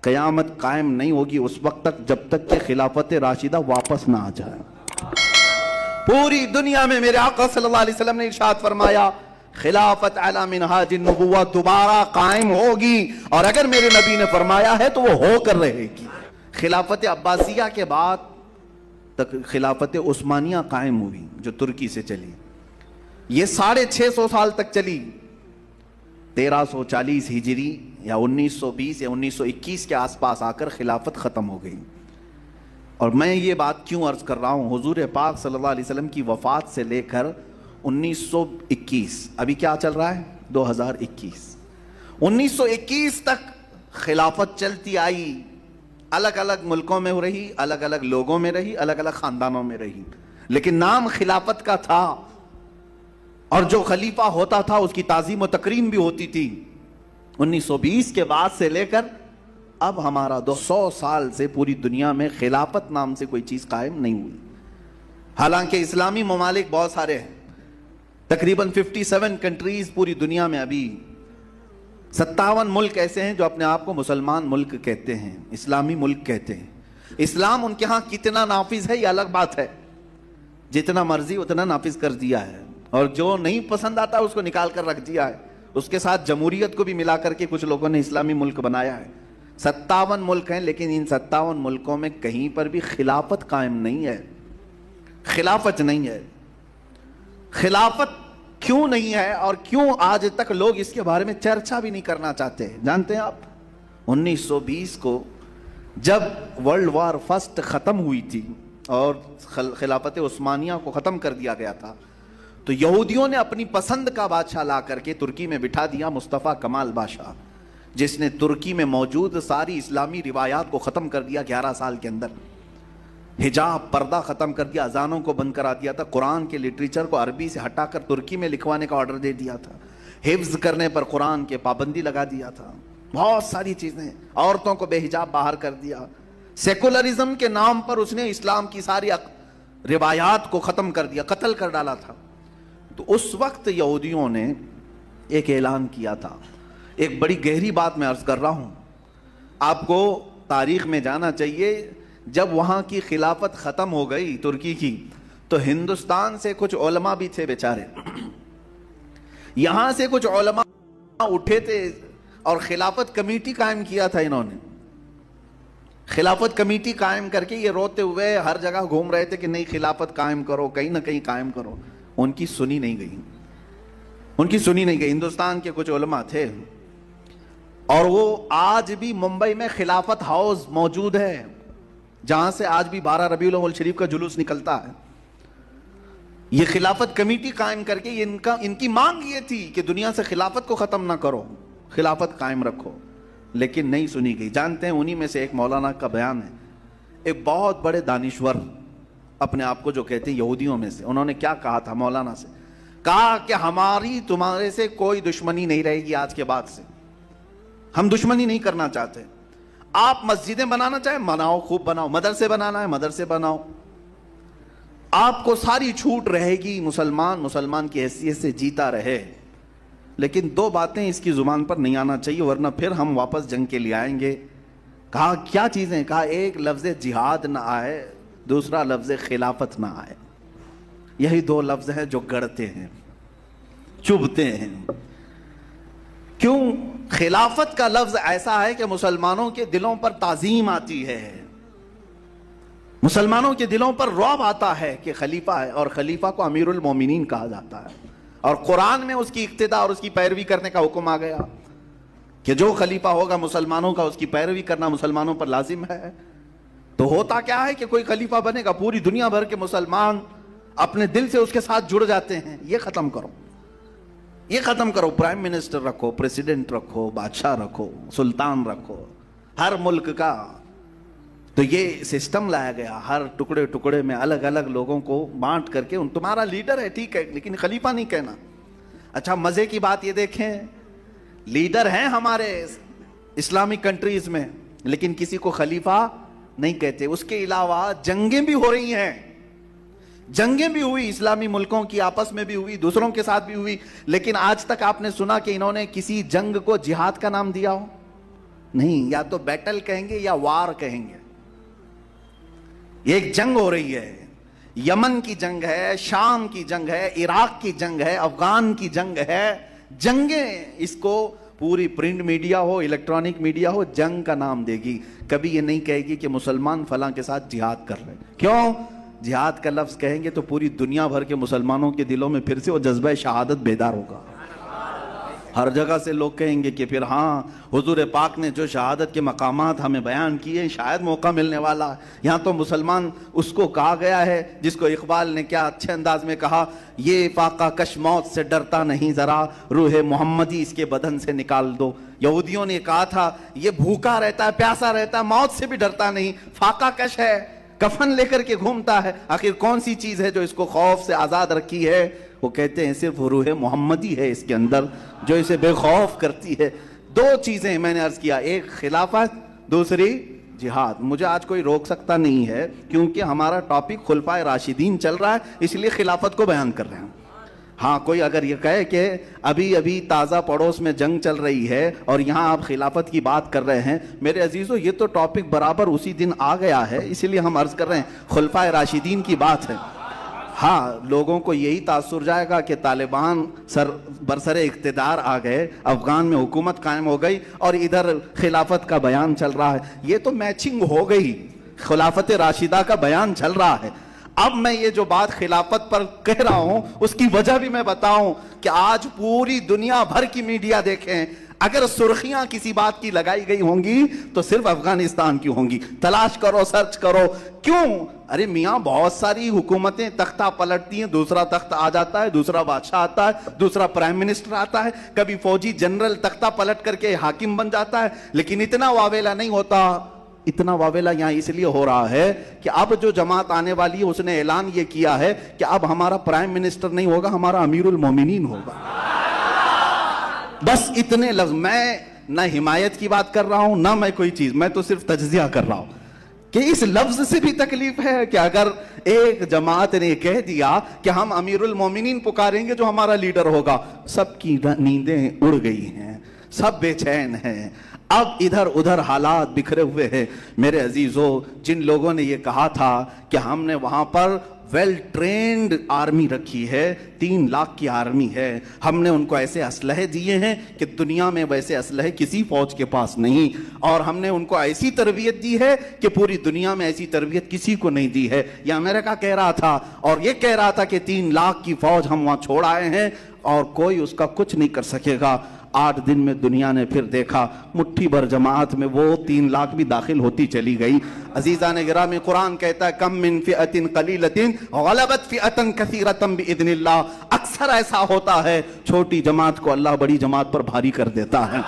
قیامت قائم نہیں ہوگی اس وقت تک جب تک کہ خلافت راشدہ واپس نہ آ جائے۔ پوری دنیا میں میرے آقا صلی اللہ علیہ وسلم نے ارشاد فرمایا خلافت علی منہاج النبوہ دوبارہ قائم ہوگی، اور اگر میرے نبی نے فرمایا ہے تو وہ ہو کر رہے گی۔ خلافت عباسیہ کے بعد تک خلافت عثمانیہ قائم ہوئی جو ترکی سے چلی، یہ 650 سال تک چلی۔ 1340 ہجری یا 1920 یا 1921 کے آس پاس آ کر خلافت ختم ہو گئی۔ اور میں یہ بات کیوں عرض کر رہا ہوں، حضور پاک صلی اللہ علیہ وسلم کی وفات سے لے کر 1921، ابھی کیا چل رہا ہے 2021، 1921 تک خلافت چلتی آئی، الگ الگ ملکوں میں رہی، الگ الگ لوگوں میں رہی، الگ الگ خاندانوں میں رہی، لیکن نام خلافت کا تھا، اور جو خلیفہ ہوتا تھا اس کی تعظیم و تکریم بھی ہوتی تھی۔ 1920 کے بعد سے لے کر اب ہمارا 200 سال سے پوری دنیا میں خلافت نام سے کوئی چیز قائم نہیں ہوئی، حالانکہ اسلامی ممالک بہت سارے ہیں، تقریباً 57 کنٹریز پوری دنیا میں، ابھی 57 ملک ایسے ہیں جو اپنے آپ کو مسلمان ملک کہتے ہیں، اسلامی ملک کہتے ہیں۔ اسلام ان کے ہاں کتنا نافذ ہے یہ الگ بات ہے، جتنا مرضی اتنا نافذ کر دیا ہے، اور جو نہیں پسند آتا اس کو نکال کر رکھ دیا ہے، اس کے ساتھ جمہوریت کو بھی ملا کر کے کچھ لوگوں نے اسلامی ملک بنایا ہے۔ 57 ملک ہیں، لیکن ان 57 ملکوں میں کہیں پر بھی خلافت قائم نہیں ہے، خلافت نہیں ہے۔ خلافت کیوں نہیں ہے اور کیوں آج تک لوگ اس کے بارے میں چرچا بھی نہیں کرنا چاہتے؟ جانتے ہیں آپ 1920 کو جب ورلڈ وار فرسٹ ختم ہوئی تھی اور خلافت عثمانیہ کو ختم کر دیا گیا تھا، تو یہودیوں نے اپنی پسند کا بادشاہ لا کر کے ترکی میں بٹھا دیا، مصطفیٰ کمال بادشاہ، جس نے ترکی میں موجود ساری اسلامی روایات کو ختم کر دیا 11 سال کے اندر، حجاب پردہ ختم کر دیا، اذانوں کو بند کرا دیا تھا، قرآن کے لٹریچر کو عربی سے ہٹا کر ترکی میں لکھوانے کا آرڈر دے دیا تھا، حفظ کرنے پر قرآن کے پابندی لگا دیا تھا، بہت ساری چیزیں، عورتوں کو بے حجاب باہر کر دیا، سیکولرزم کے نام پر اس نے اسلام کی ساری روایات کو ختم کر دیا، قتل کر ڈالا تھا۔ تو اس وقت یہودیوں نے ایک اعلان کیا تھا، ایک بڑی گہری بات میں عرض کر رہا ہوں، آپ کو تاریخ میں جانا چاہیے، جب وہاں کی خلافت ختم ہو گئی ترکی کی، تو ہندوستان سے کچھ علماء بھی تھے بیچارے، یہاں سے کچھ علماء اٹھے تھے اور خلافت کمیٹی قائم کیا تھا انہوں نے، خلافت کمیٹی قائم کر کے یہ روتے ہوئے ہر جگہ گھوم رہے تھے کہ نہیں خلافت قائم کرو، کہیں نہ کہیں قائم کرو، ان کی سنی نہیں گئی، ان کی سنی نہیں گئی۔ ہندوستان کے کچھ علماء تھے، اور وہ آج بھی ممبئی میں خلافت ہاؤس موجود ہے، جہاں سے آج بھی 12 ربیع الاول شریف کا جلوس نکلتا ہے۔ یہ خلافت کمیٹی قائم کر کے ان کی مانگ یہ تھی کہ دنیا سے خلافت کو ختم نہ کرو، خلافت قائم رکھو، لیکن نہیں سنی گئی۔ جانتے ہیں انہی میں سے ایک مولانا کا بیان ہے، ایک بہت بڑے دانشور اپنے آپ کو جو کہتے ہیں یہودیوں میں سے، انہوں نے کیا کہا تھا مولانا سے؟ کہا کہ ہماری تمہارے سے کوئی دشمنی نہیں رہے گی آج کے بعد سے، ہم دشمنی نہیں کرنا چاہتے، آپ مسجدیں بنانا چاہیں بناؤ، خوب بناؤ، مدرسے بنانا ہے مدرسے بناؤ، آپ کو ساری چھوٹ رہے گی، مسلمان کی حیثیت سے جیتا رہے، لیکن 2 باتیں اس کی زبان پر نہیں آنا چاہیے ورنہ پھر ہم واپس جنگ کے لیے آئیں گے۔ کہا کیا چیزیں؟ کہا ایک لفظ جہاد نہ آئے، دوسرا لفظ خلافت نہ آئے، یہی 2 لفظ ہیں جو گڑتے ہیں، چبھتے ہیں۔ کیوں؟ خلافت کا لفظ ایسا ہے کہ مسلمانوں کے دلوں پر تعظیم آتی ہے، مسلمانوں کے دلوں پر رعب آتا ہے کہ خلیفہ ہے، اور خلیفہ کو امیر المومنین کہا جاتا ہے، اور قرآن میں اس کی اقتداء اور اس کی پیروی کرنے کا حکم آ گیا کہ جو خلیفہ ہوگا مسلمانوں کا اس کی پیروی کرنا مسلمانوں پر لازم ہے۔ تو ہوتا کیا ہے کہ کوئی خلیفہ بنے گا، پوری دنیا بھر کے مسلمان اپنے دل سے اس کے ساتھ جڑ جاتے ہیں، یہ ختم کرو، یہ ختم کرو، پرائم منسٹر رکھو، پریسیڈنٹ رکھو، بادشاہ رکھو، سلطان رکھو، ہر ملک کا۔ تو یہ سسٹم لایا گیا، ہر ٹکڑے ٹکڑے میں الگ الگ لوگوں کو بانٹ کر کے، تمہارا لیڈر ہے ٹھیک ہے لیکن خلیفہ نہیں کہنا۔ اچھا مزے کی بات یہ دیکھیں، لیڈر ہیں ہمارے اسلامی کنٹریز میں لیکن کسی کو خلیفہ نہیں کہتے۔ اس کے علاوہ جنگیں بھی ہو رہی ہیں، جنگیں بھی ہوئی، اسلامی ملکوں کی آپس میں بھی ہوئی، دوسروں کے ساتھ بھی ہوئی، لیکن آج تک آپ نے سنا کہ انہوں نے کسی جنگ کو جہاد کا نام دیا ہو؟ نہیں, یا تو بیٹل کہیں گے یا وار کہیں گے. یہ ایک جنگ ہو رہی ہے, یمن کی جنگ ہے, شام کی جنگ ہے, عراق کی جنگ ہے, افغان کی جنگ ہے. جنگیں اس کو پوری پرنٹ میڈیا ہو, الیکٹرانک میڈیا ہو, جنگ کا نام دے گی. کبھی یہ نہیں کہے گی کہ مسلمان فلاں کے ساتھ جہاد کر رہے ہیں. کیوں؟ جہاد کا لفظ کہیں گے تو پوری دنیا بھر کے مسلمانوں کے دلوں میں پھر سے وہ جذبہ شہادت بیدار ہوگا. ہر جگہ سے لوگ کہیں گے کہ پھر ہاں, حضور پاک نے جو شہادت کے مقامات ہمیں بیان کیے, شاید موقع ملنے والا ہے. یہاں تو مسلمان اس کو کہا گیا ہے جس کو اقبال نے کیا اچھے انداز میں کہا, یہ فاقہ کش موت سے ڈرتا نہیں ذرا, روح محمدی اس کے بدن سے نکال دو. یہودیوں نے کہا تھا یہ بھوکا رہتا ہے, پیاسا رہتا ہے, موت سے بھی ڈرتا نہیں, فاقہ کش ہے, کفن لے کر کے گھومتا ہے. آخر کون سی چیز ہے جو اس کو خوف سے آزاد رکھی ہے؟ وہ کہتے ہیں صرف روح محمدی ہے اس کے اندر جو اسے بے خوف کرتی ہے. دو چیزیں میں نے عرض کیا, ایک خلافت, دوسری جہاد. مجھے آج کوئی روک سکتا نہیں ہے کیونکہ ہمارا ٹاپک خلفائے راشدین چل رہا ہے, اس لیے خلافت کو بیان کر رہے ہیں. ہاں, کوئی اگر یہ کہے کہ ابھی تازہ پڑوس میں جنگ چل رہی ہے اور یہاں آپ خلافت کی بات کر رہے ہیں, میرے عزیزو یہ تو ٹاپک برابر اسی دن آ گیا ہے, اسی لیے ہم عرض کر رہے ہیں خلفائے راشدین کی بات ہے. ہاں, لوگوں کو یہی تاثر جائے گا کہ طالبان برسر اقتدار آ گئے, افغان میں حکومت قائم ہو گئی اور ادھر خلافت کا بیان چل رہا ہے. یہ تو میچنگ ہو گئی, خلافت راشدہ کا بیان چل رہا ہے. اب میں یہ جو بات خلافت پر کہہ رہا ہوں اس کی وجہ بھی میں بتاؤں کہ آج پوری دنیا بھر کی میڈیا دیکھیں, اگر سرخیاں کسی بات کی لگائی گئی ہوں گی تو صرف افغانستان کی ہوں گی. تلاش کرو, سرچ کرو. کیوں؟ ارے میاں, بہت ساری حکومتیں تختہ پلٹتی ہیں, دوسرا تختہ آ جاتا ہے, دوسرا بادشاہ آتا ہے, دوسرا پرائم منسٹر آتا ہے, کبھی فوجی جنرل تختہ پلٹ کر کے حاکم بن جاتا ہے. لیکن اتنا واویلا نہیں ہوتا. اتنا واویلا یہاں اس لیے ہو رہا ہے کہ اب جو جماعت آنے والی ہے اس نے اعلان یہ کیا ہے کہ اب ہمارا پرائم منسٹر نہیں ہوگا, ہمارا امیر المومنین ہوگا. بس اتنے لفظ. میں نہ حمایت کی بات کر رہا ہوں نہ میں کوئی چیز, میں تو صرف تجزیہ کر رہا ہوں کہ اس لفظ سے بھی تکلیف ہے کہ اگر ایک جماعت نے کہہ دیا کہ ہم امیر المومنین پکاریں گے جو ہمارا لیڈر ہوگا, سب کی نیندیں اڑ گئی ہیں, سب بے چین ہیں. اب ادھر ادھر حالات بکھرے ہوئے ہیں. میرے عزیزو, جن لوگوں نے یہ کہا تھا کہ ہم نے وہاں پر ویل ٹرینڈ آرمی رکھی ہے, 3 لاکھ کی آرمی ہے, ہم نے ان کو ایسے اسلحے دیے ہیں کہ دنیا میں ویسے اسلحے کسی فوج کے پاس نہیں, اور ہم نے ان کو ایسی تربیت دی ہے کہ پوری دنیا میں ایسی تربیت کسی کو نہیں دی ہے. یہ امریکہ کہہ رہا تھا, اور یہ کہہ رہا تھا کہ 3 لاکھ کی فوج ہم وہاں چھوڑ آئے ہیں اور کوئی اس کا کچھ نہیں کر سکے گا. 8 دن میں دنیا نے پھر دیکھا مٹھی بھر جماعت میں وہ 3 لاکھ بھی داخل ہوتی چلی گئی. عزیزان گرامی, قرآن کہتا ہے کم من فئۃ قلیلۃ غلبت فئۃ کثیرۃ باذن اللہ. اکثر ایسا ہوتا ہے چھوٹی جماعت کو اللہ بڑی جماعت پر بھاری کر دیتا ہے.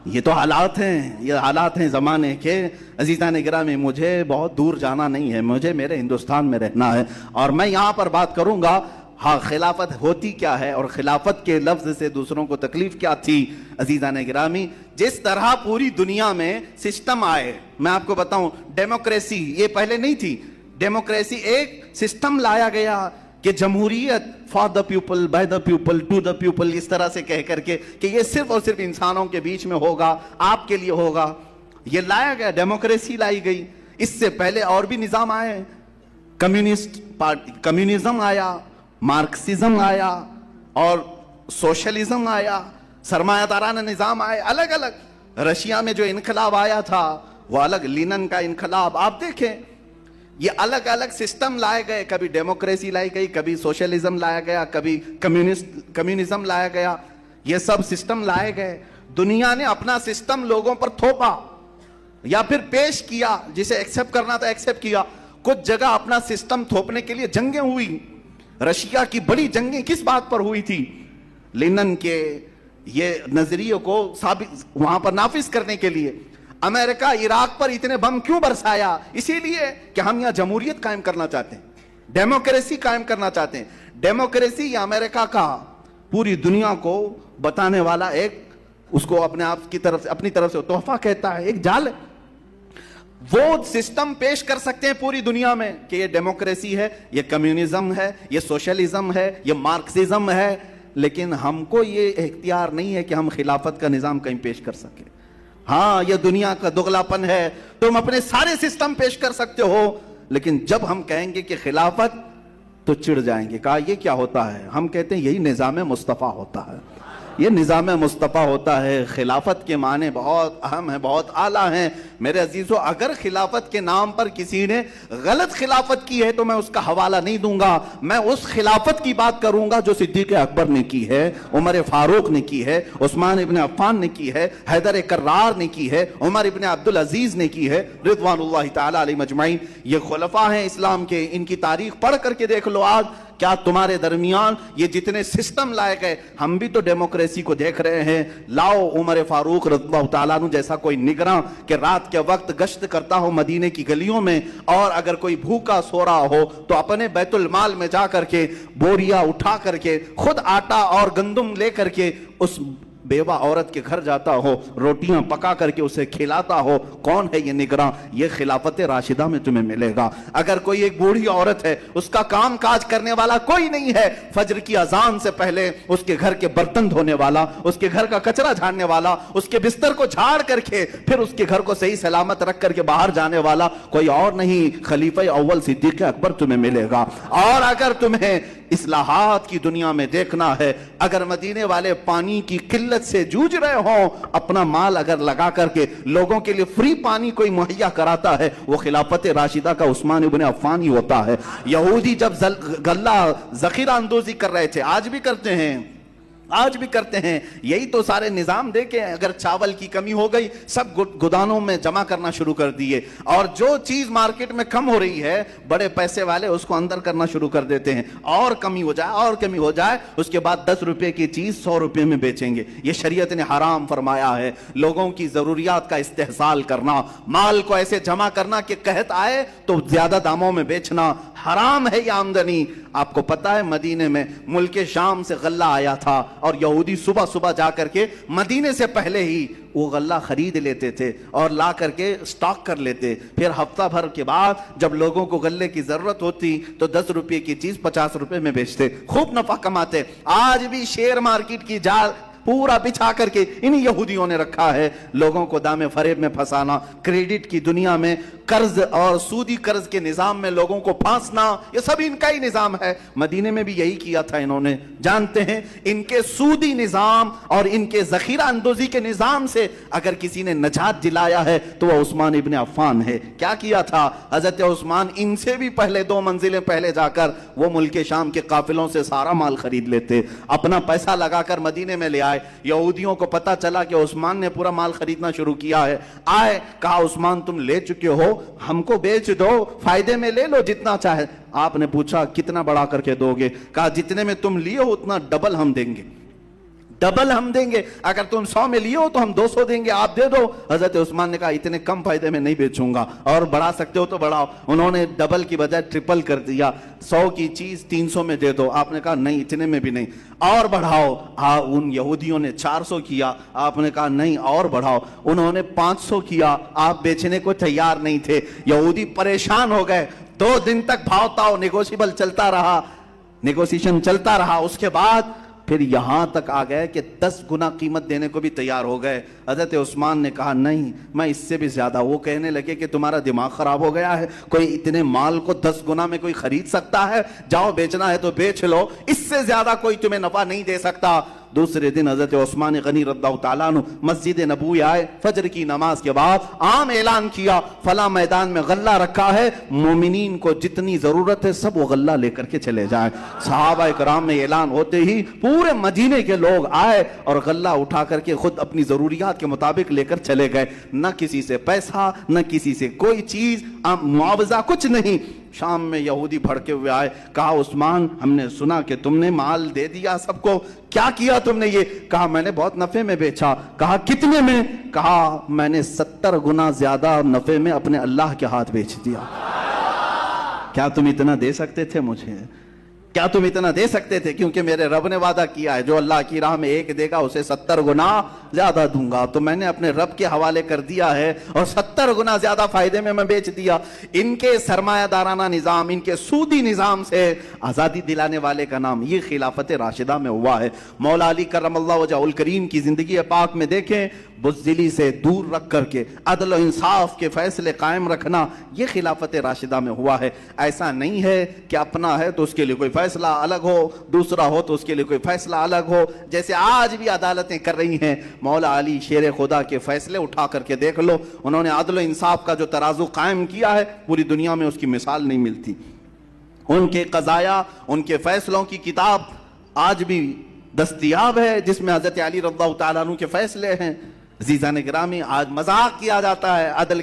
یہ تو حالات ہیں, یہ حالات ہیں زمانے کے. عزیزان گرامی, مجھے بہت دور جانا نہیں ہے, مجھے میرے ہندوستان میں رہنا ہے اور میں یہاں پر بات کروں گا. ہاں, خلافت ہوتی کیا ہے اور خلافت کے لفظ سے دوسروں کو تکلیف کیا تھی. عزیزان گرامی, جس طرح پوری دنیا میں سسٹم آئے, میں آپ کو بتاؤں, ڈیموکریسی یہ پہلے نہیں تھی. ڈیموکریسی ایک سسٹم لایا گیا کہ جمہوریت for the people, by the people, to the people, اس طرح سے کہہ کر کے کہ یہ صرف اور صرف انسانوں کے بیچ میں ہوگا, آپ کے لیے ہوگا. یہ لایا گیا, ڈیموکریسی لائی گئی. اس سے پہلے اور بھی نظام آئے, کمیونسٹ پارٹی, کمیونزم آیا, مارکسزم آیا اور سوشلزم آیا, سرمایہ دارانہ نظام آئے الگ الگ. رشیا میں جو انقلاب آیا تھا وہ الگ, لینن کا انقلاب. آپ دیکھیں یہ الگ الگ سسٹم لائے گئے, کبھی ڈیموکریسی لائی گئی, کبھی سوشلزم لایا گیا, کبھی کمیونزم لایا گیا. یہ سب سسٹم لائے گئے. دنیا نے اپنا سسٹم لوگوں پر تھوپا یا پھر پیش کیا, جسے ایکسپٹ کرنا تھا ایکسپٹ کیا. کچھ جگہ اپنا سسٹم تھوپنے کے لیے جنگیں ہوئی. رشیا کی بڑی جنگیں کس بات پر ہوئی تھی؟ لینن کے یہ نظریے کو وہاں پر نافذ کرنے کے لیے. امریکہ عراق پر اتنے بم کیوں برسایا؟ اسی لیے کہ ہم یہاں جمہوریت قائم کرنا چاہتے ہیں, ڈیموکریسی قائم کرنا چاہتے ہیں. ڈیموکریسی یہ امریکہ کا پوری دنیا کو بتانے والا ایک, اس کو اپنے آپ کی طرف سے, اپنی طرف سے تحفہ کہتا ہے, ایک جال ہے. وہ سسٹم پیش کر سکتے ہیں پوری دنیا میں کہ یہ ڈیموکریسی ہے, یہ کمیونزم ہے, یہ سوشلزم ہے, یہ مارکسزم ہے, لیکن ہم کو یہ اختیار نہیں ہے کہ ہم خلافت کا نظام کہیں پیش کر سکیں. ہاں یہ دنیا کا دگلاپن ہے، تم اپنے سارے سسٹم پیش کر سکتے ہو، لیکن جب ہم کہیں گے کہ خلافت تو چڑ جائیں گے. کہا یہ کیا ہوتا ہے؟ ہم کہتے ہیں یہی نظام مصطفیٰ ہوتا ہے، یہ نظام مصطفیٰ ہوتا ہے. خلافت کے معنی بہت اہم ہیں، بہت اعلیٰ ہیں میرے عزیزو. اگر خلافت کے نام پر کسی نے غلط خلافت کی ہے تو میں اس کا حوالہ نہیں دوں گا، میں اس خلافت کی بات کروں گا جو صدیق اکبر نے کی ہے، عمر فاروق نے کی ہے، عثمان ابن عفان نے کی ہے، حیدر کرار نے کی ہے، عمر ابن عبدالعزیز نے کی ہے، رضوان اللہ تعالیٰ علیہ مجمعین. یہ خلفاء ہیں اسلام کے، ان کی تاریخ پڑھ کر کے دیکھ لو. آج کیا تمہارے درمیان یہ جتنے سسٹم لائے گئے، ہم بھی تو ڈیموکریسی کو دیکھ رہے ہیں. لاؤ عمر فاروق رضی اللہ تعالیٰ عنہ جیسا کوئی نگراں کہ رات کے وقت گشت کرتا ہو مدینے کی گلیوں میں، اور اگر کوئی بھوکا سو رہا ہو تو اپنے بیت المال میں جا کر کے بوریا اٹھا کر کے خود آٹا اور گندم لے کر کے اس بیوہ عورت کے گھر جاتا ہو، روٹیاں پکا کر کے اسے کھلاتا ہو. کون ہے یہ نگراں؟ یہ خلافت راشدہ میں تمہیں ملے گا. اگر کوئی ایک بوڑھی عورت ہے، اس کا کام کاج کرنے والا کوئی نہیں ہے، فجر کی اذان سے پہلے اس کے گھر کے برتن دھونے والا، اس کے گھر کا کچرا جھاڑنے والا، اس کے بستر کو جھاڑ کر کے پھر اس کے گھر کو صحیح سلامت رکھ کر کے باہر جانے والا کوئی اور نہیں، خلیفہ اول صدیق اکبر تمہیں ملے گا. اور اگر تمہیں اصلاحات کی دنیا میں دیکھنا ہے، اگر مدینے والے پانی کی قلت سے جوجھ رہے ہوں، اپنا مال اگر لگا کر کے لوگوں کے لیے فری پانی کوئی مہیا کراتا ہے، وہ خلافت راشدہ کا عثمان ابن عفان ہی ہوتا ہے. یہودی جب غلہ ذخیرہ اندوزی کر رہے تھے، آج بھی کرتے ہیں، آج بھی کرتے ہیں، یہی تو سارے نظام دیکھیں. اگر چاول کی کمی ہو گئی، سب گودانوں میں جمع کرنا شروع کر دیے، اور جو چیز مارکیٹ میں کم ہو رہی ہے بڑے پیسے والے اس کو اندر کرنا شروع کر دیتے ہیں، اور کمی ہو جائے اور کمی ہو جائے، اس کے بعد 10 روپے کی چیز 100 روپے میں بیچیں گے. یہ شریعت نے حرام فرمایا ہے. لوگوں کی ضروریات کا استحصال کرنا، مال کو ایسے جمع کرنا کہ قحط آئے تو زیادہ داموں میں بیچنا حرام ہے. یہ آمدنی آپ کو پتا ہے، مدینے میں ملک شام سے غلہ آیا تھا، اور یہودی صبح صبح جا کر کے مدینے سے پہلے ہی وہ غلہ خرید لیتے تھے اور لا کر کے سٹاک کر لیتے. پھر ہفتہ بھر کے بعد جب لوگوں کو غلے کی ضرورت ہوتی تو 10 روپے کی چیز 50 روپے میں بیچتے، خوب نفع کماتے. آج بھی شیئر مارکیٹ کی جال پورا بچھا کر کے انہی یہودیوں نے رکھا ہے، لوگوں کو دام فریب میں پھنسانا، کریڈٹ کی دنیا میں قرض اور سودی قرض کے نظام میں لوگوں کو پھانسنا، یہ سب ان کا ہی نظام ہے. مدینے میں بھی یہی کیا تھا انہوں نے. جانتے ہیں ان کے سودی نظام اور ان کے ذخیرہ اندوزی کے نظام سے اگر کسی نے نجات دلایا ہے تو وہ عثمان ابن عفان ہے. کیا کیا تھا حضرت عثمان؟ ان سے بھی پہلے 2 منزلیں پہلے جا کر وہ ملک شام کے قافلوں سے سارا مال خرید لیتے، اپنا پیسہ لگا کر مدینے میں لے آئے. یہودیوں کو پتا چلا کہ عثمان نے پورا مال خریدنا شروع کیا ہے. آئے، کہا عثمان تم لے چکے ہو، ہم کو بیچ دو، فائدے میں لے لو جتنا چاہے. آپ نے پوچھا کتنا بڑھا کر کے دو گے؟ کہا جتنے میں تم لیے ہو اتنا ڈبل ہم دیں گے، ڈبل ہم دیں گے. اگر تم 100 میں لیے ہو تو ہم 200 دیں گے، آپ دے دو. حضرت عثمان نے کہا اتنے کم فائدے میں نہیں بیچوں گا، اور بڑھا سکتے ہو تو بڑھاؤ. انہوں نے ڈبل کی بجائے ٹرپل کر دیا، 100 کی چیز 300 میں دے دو. آپ نے کہا نہیں اتنے میں بھی نہیں، اور بڑھاؤ. ان یہودیوں نے 400 کیا، آپ نے کہا نہیں اور بڑھاؤ. انہوں نے 500 کیا، آپ بیچنے کو تیار نہیں تھے. یہودی پریشان ہو گئے. 2 دن تک بھاؤ تاؤ نیگوشیبل چلتا رہا، نیگوشیشن چلتا رہا. اس کے بعد پھر یہاں تک آ گئے کہ 10 گنا قیمت دینے کو بھی تیار ہو گئے. حضرت عثمان نے کہا نہیں میں اس سے بھی زیادہ. وہ کہنے لگے کہ تمہارا دماغ خراب ہو گیا ہے، کوئی اتنے مال کو 10 گنا میں کوئی خرید سکتا ہے؟ جاؤ بیچنا ہے تو بیچ لو، اس سے زیادہ کوئی تمہیں نفع نہیں دے سکتا. دوسرے دن حضرت عثمان غنی رضی اللہ تعالیٰ عنہ مسجد نبوی آئے، فجر کی نماز کے بعد عام اعلان کیا فلاں میدان میں غلہ رکھا ہے، مومنین کو جتنی ضرورت ہے سب وہ غلہ لے کر کے چلے جائیں. صحابہ کرام میں اعلان ہوتے ہی پورے مدینے کے لوگ آئے اور غلہ اٹھا کر کے خود اپنی ضروریات کے مطابق لے کر چلے گئے. نہ کسی سے پیسہ، نہ کسی سے کوئی چیز، معاوضہ کچھ نہیں. شام میں یہودی بھڑکے ہوئے آئے، کہا عثمان ہم نے سنا کہ تم نے مال دے دیا سب کو، کیا کیا تم نے؟ یہ کہا میں نے بہت نفع میں بیچا. کہا کتنے میں؟ کہا میں نے 70 گنا زیادہ نفع میں اپنے اللہ کے ہاتھ بیچ دیا. کیا تم اتنا دے سکتے تھے مجھے؟ کیا تم اتنا دے سکتے تھے؟ کیونکہ میرے رب نے وعدہ کیا ہے جو اللہ کی راہ میں 1 دے گا اسے 70 گنا زیادہ دوں گا. تو میں نے اپنے رب کے حوالے کر دیا ہے اور 70 گنا زیادہ فائدے میں بیچ دیا. ان کے سرمایہ دارانہ نظام، ان کے سودی نظام سے آزادی دلانے والے کا نام یہ خلافت راشدہ میں ہوا ہے. مولا علی کرم اللہ وجہہ الکریم کی زندگی پاک میں دیکھیں، بزدلی سے دور رکھ کر کے عدل و انصاف کے فیصلے قائم رکھنا، یہ خلافت راشدہ میں ہوا ہے۔ ایسا نہیں ہے کہ اپنا ہے تو اس کے لیے کوئی فیصلہ الگ ہو، دوسرا ہو تو اس کے لیے کوئی فیصلہ الگ ہو، جیسے آج بھی عدالتیں کر رہی ہیں۔ مولا علی شیر خدا کے فیصلے اٹھا کر کے دیکھ لو، انہوں نے عدل و انصاف کا جو ترازو قائم کیا ہے، پوری دنیا میں اس کی مثال نہیں ملتی۔ ان کے قضایا، ان کے فیصلوں کی کتاب آج بھی دستیاب ہے، جس میں حضرت علی رضی اللہ تعالیٰ عنہ کے فیصلے ہیں۔ عزیزان گرامی، آج مذاق کیا جاتا ہے عدل